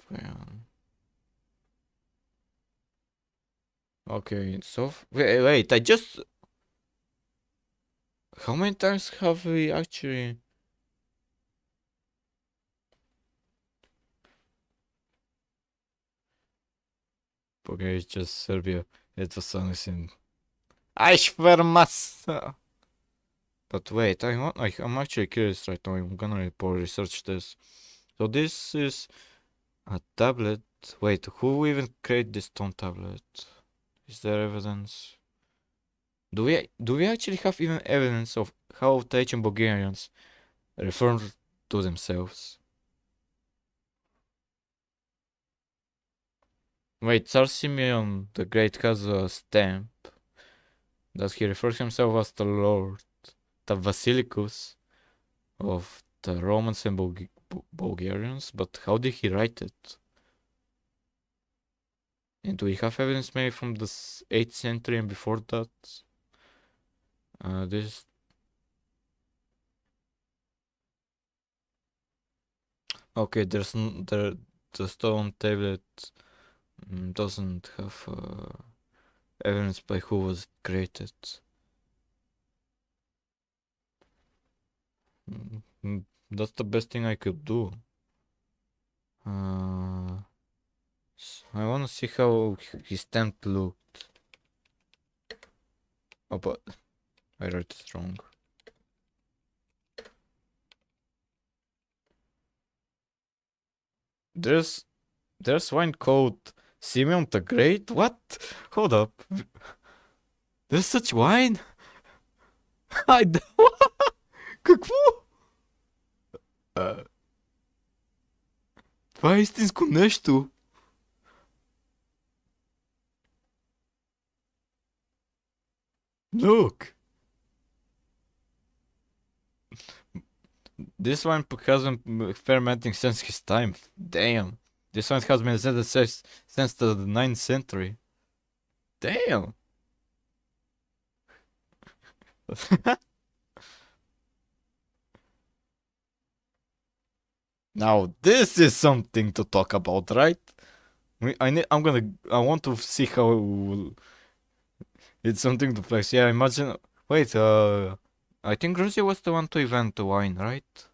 Okay, so wait, I just how many times have we actually? Bulgaria is just Serbia. It's a something. Ashvermasa. But wait, I'm actually curious right now. I'm gonna research this. So this is a tablet. Wait, who even created this stone tablet? Is there evidence? Do we actually have even evidence of how Taichan Bulgarians refer to themselves? Wait, Tsar Simeon the Great has a stamp that he refers himself as the Lord, the Basilicus of the Romans and Bulgarians, but how did he write it? And do we have evidence maybe from the 8th century and before that? This okay. The stone tablet doesn't have evidence by who was created. That's the best thing I could do. I want to see how his stamp looked. Oh, but I wrote it wrong. There's one called Simeon the Great. What? Hold up. There's such wine. I Какво? Това е истинско нещо. Look. This one has been fermenting since his time. Damn. This one has been since the 9th century. Damn. Now this is something to talk about, right? I want to see how it's something to flex. Yeah, imagine. Wait, I think Georgia was the one to invent the wine, right?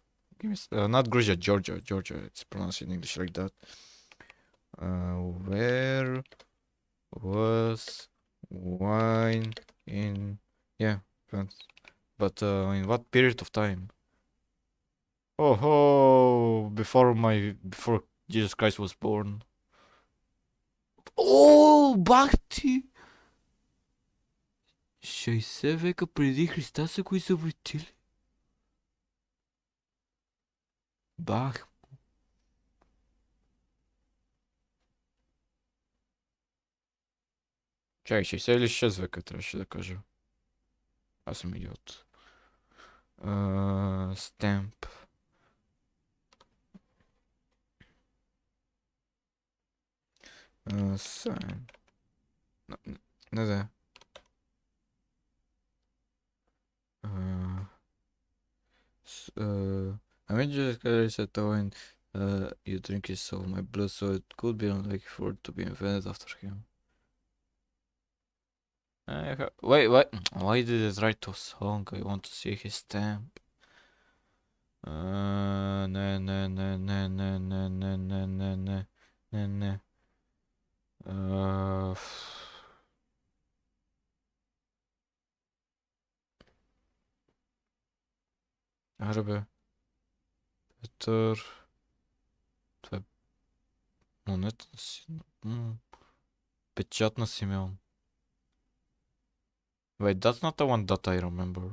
Not Georgia, Georgia. Georgia. It's pronounced in English like that. Where was wine in? Yeah, but in what period of time? Oh, before Jesus Christ was born. О, бах ти! 60 века преди Христа са кои са вратили. Бах. Чай, 60 или 6 века трябваше да кажа. Аз съм идиот. Stamp. Sign. Не знам. I mean, just said when you drink his soul, my blood, so it could be unlikely for it to be invented after him. Wait, what? Why did it write to song? I want to see his stamp. Ne, ne, ne, ne, ne, ne, ne, ne, ne, ne, ne, ne. Арбе. Петър. Това е монета си. Печат на Симеон. Wait, that's not the one that I remember.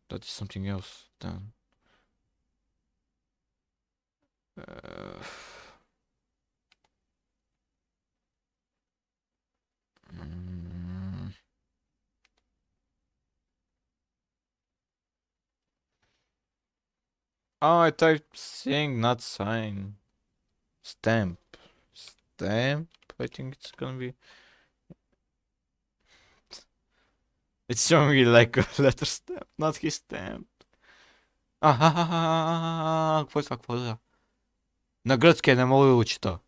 That is something else then. Oh, I typed sing, not sign. Stamp. Stamp? I think it's gonna be. It's showing me like a letter stamp, not his stamp. Какво е това? Какво е това? На гръцки не мога да го чета.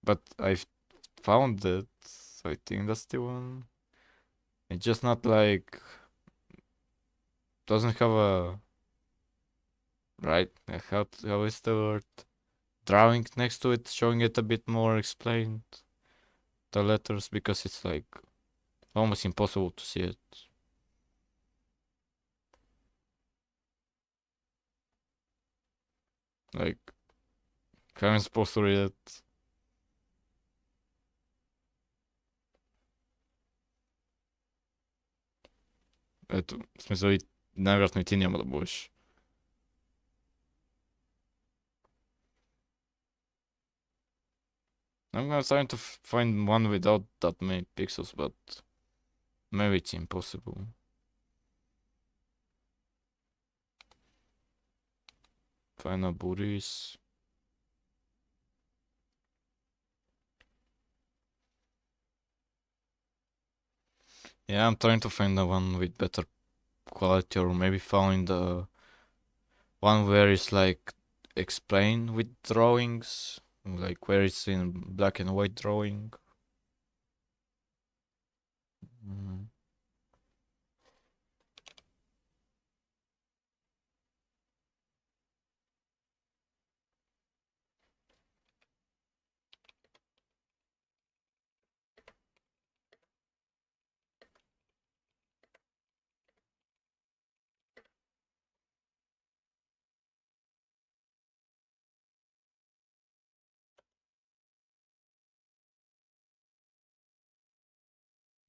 But I've found it, so I think that's the one. It's just not like doesn't have a right. How is the word? Drawing next to it, showing it a bit more explained. The letters because it's like almost impossible to see it. Like how am I supposed to read it? Ето, в смисъл и най-вероятно и ти няма да бъдеш. I'm gonna try to find one without that many pixels, but maybe it's impossible. Find a booties. Yeah, I'm trying to find the one with better quality, or maybe find the one where it's like explained with drawings, like where it's in black and white drawing. Mm.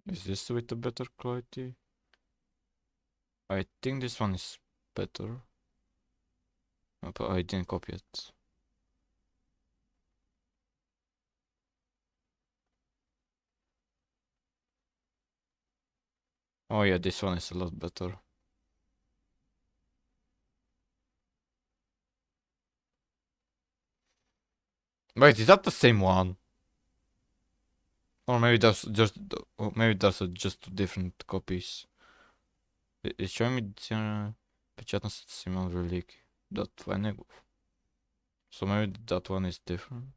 Is this with a better quality? I think this one is better, but I didn't copy it. Oh yeah, this one is a lot better. Wait, is that the same one? Or maybe that's just, or maybe that's just two different copies. Еще ми печатна Симон Велики. Да, това е негов. So maybe that one is different.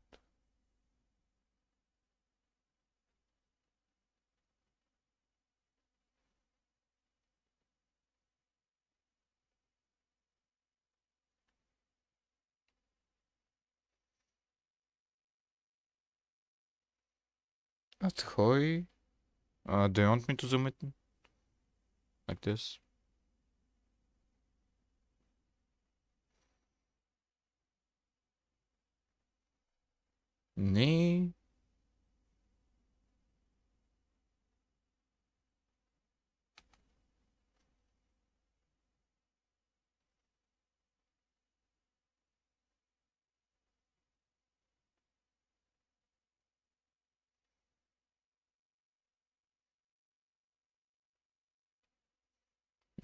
At Hoi, do you want me to zoom it in? Like this? Nee.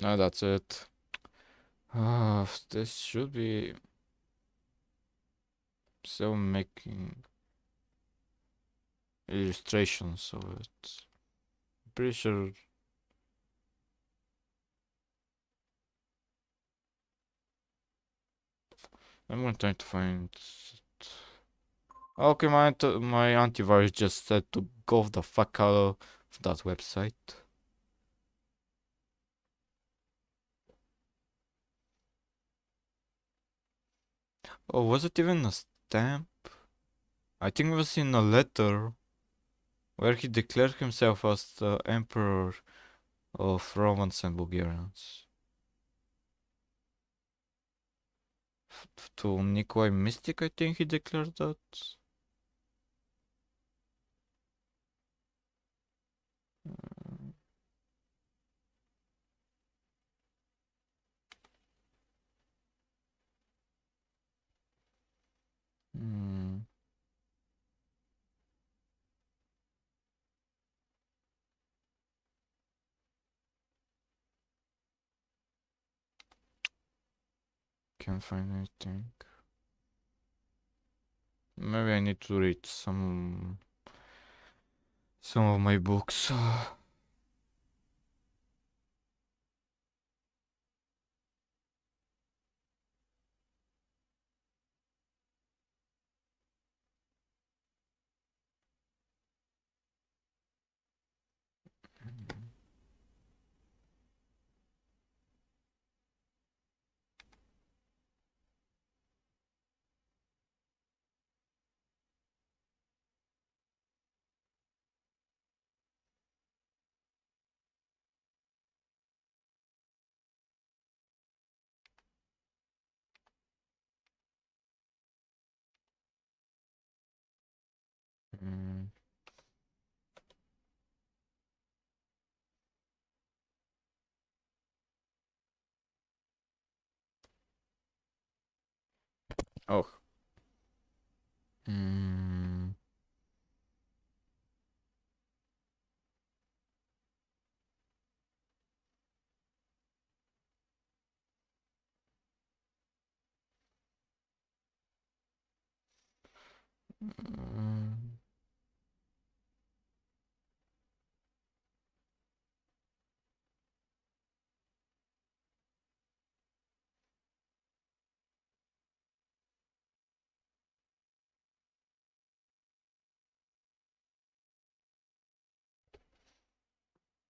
No, that's it. This should be still making illustrations of it. Pretty sure. I'm gonna try to find it. Okay, my antivirus just said to go the fuck out of that website. Oh, was it even a stamp? I think it was in a letter where he declared himself as the emperor of Romans and Bulgarians. To Nikolai Mystic, I think he declared that. Hmm. Can't find anything. Maybe I need to read some of my books. Oh. Mm. Mm.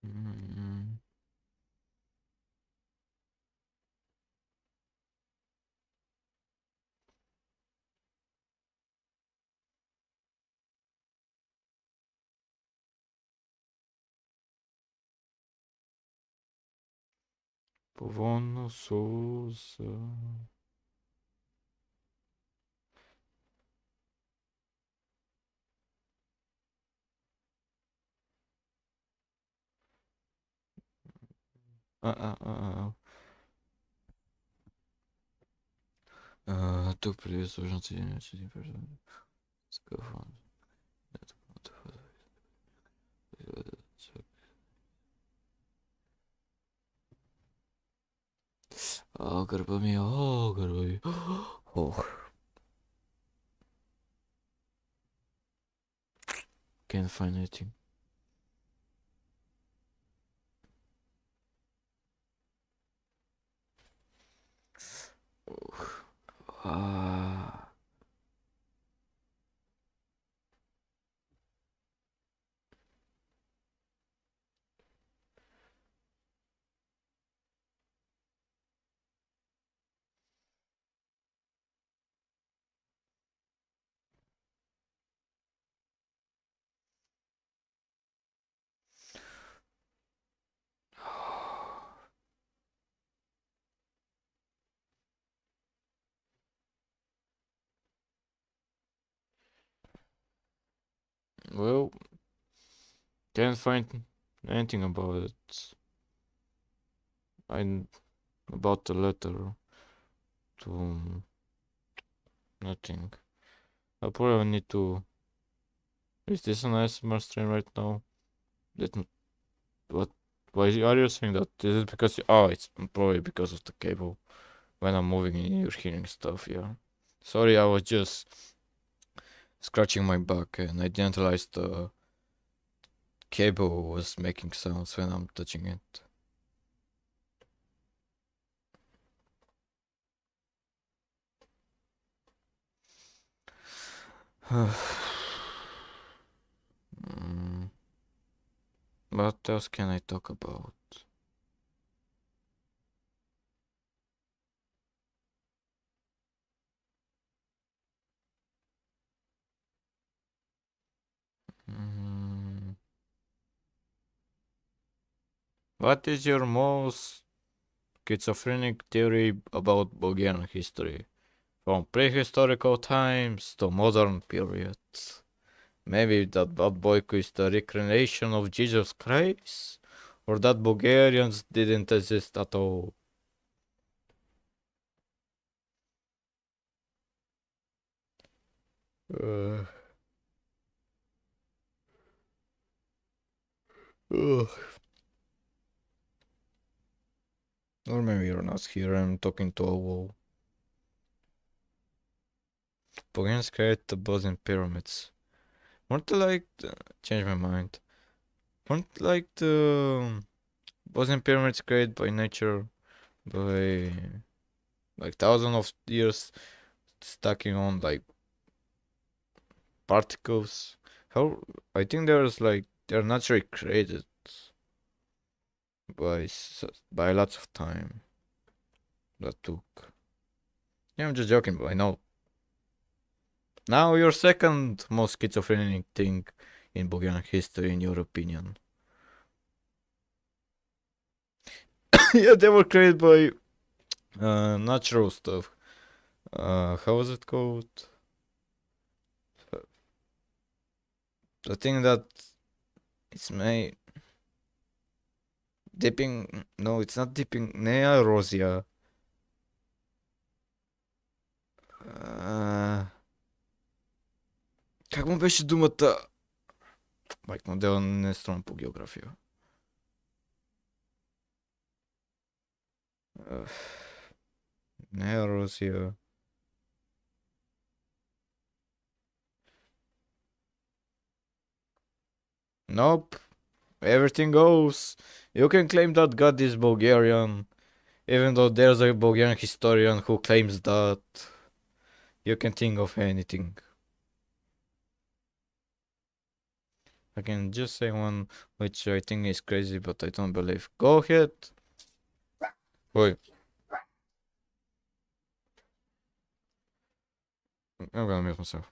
Mm. Povono Souza. Tu preço, hoje não sei. Oh, Gabi, oh, Gabi. Oh, can't find anything. Ah. Well, can't find anything about it. I about the letter to nothing. I probably need to. Is this an ASMR stream right now? Let me. What? Why are you saying that? Is it because? Oh, it's probably because of the cable. When I'm moving, you're hearing stuff. Yeah. Sorry, I was just scratching my back and I didn't realize the cable was making sounds when I'm touching it. Mm, what else can I talk about? Mm, what is your most schizophrenic theory about Bulgarian history? From prehistorical times to modern periods. Maybe that bad boy is the reincarnation of Jesus Christ? Or that Bulgarians didn't exist at all? Uh, ugh. Or maybe you're not here, I'm talking to a wall. Bulgarians created the Bosnian pyramids. Weren't they like... change my mind. Weren't like the Bosnian pyramids created by nature, by like thousands of years stacking on like particles? How... I think there's like... they're naturally created by by lots of time that took. Yeah, I'm just joking, but I know. Now your second most schizophrenic thing in Bulgarian history, in your opinion. Yeah, they were created by natural stuff. How was it called? The thing that it's made dipping. No, it's not dipping. Nea Rosia. Как му беше думата? Майк, модела не е строн по география. Не е Русия. Nope. Everything goes. You can claim that God is Bulgarian, even though there's a Bulgarian historian who claims that. You can think of anything. I can just say one which I think is crazy, but I don't believe. Go ahead. Oi. I'm gonna mute myself.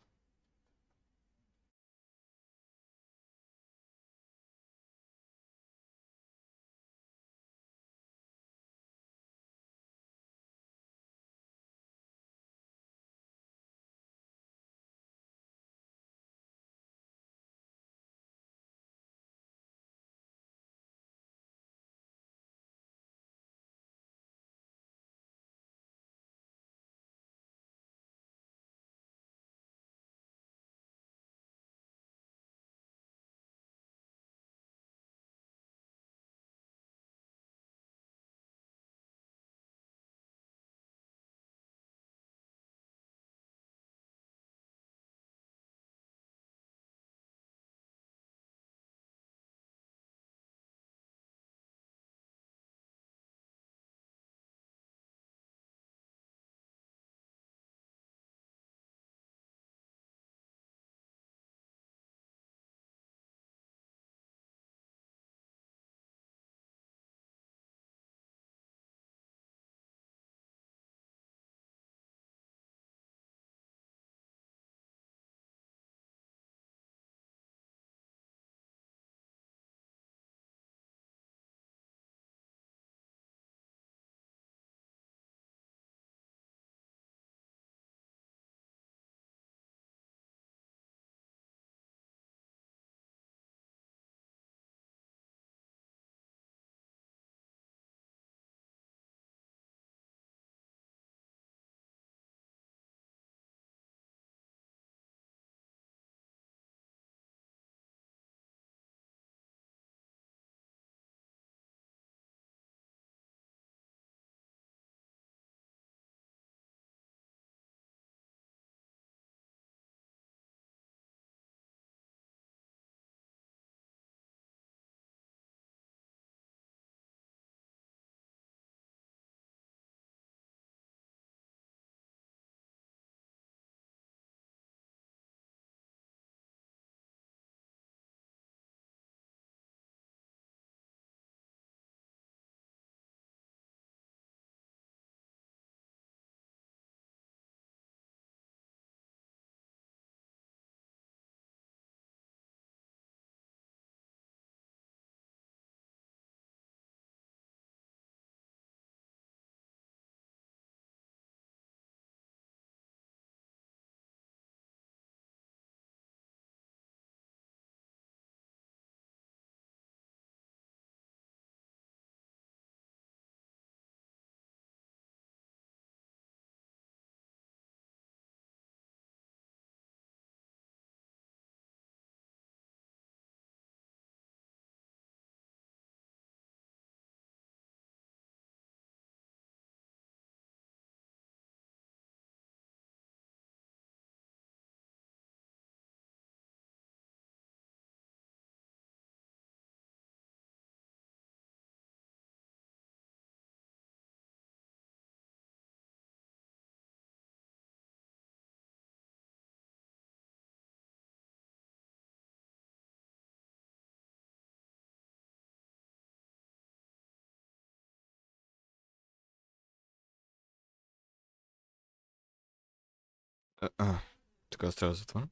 Така трябва да затворя.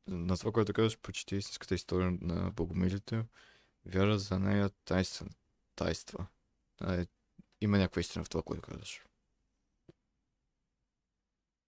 На това, което казваш, почти истинската история на богомилите, вяра за нея тайства. Има някаква истина в това, което казваш.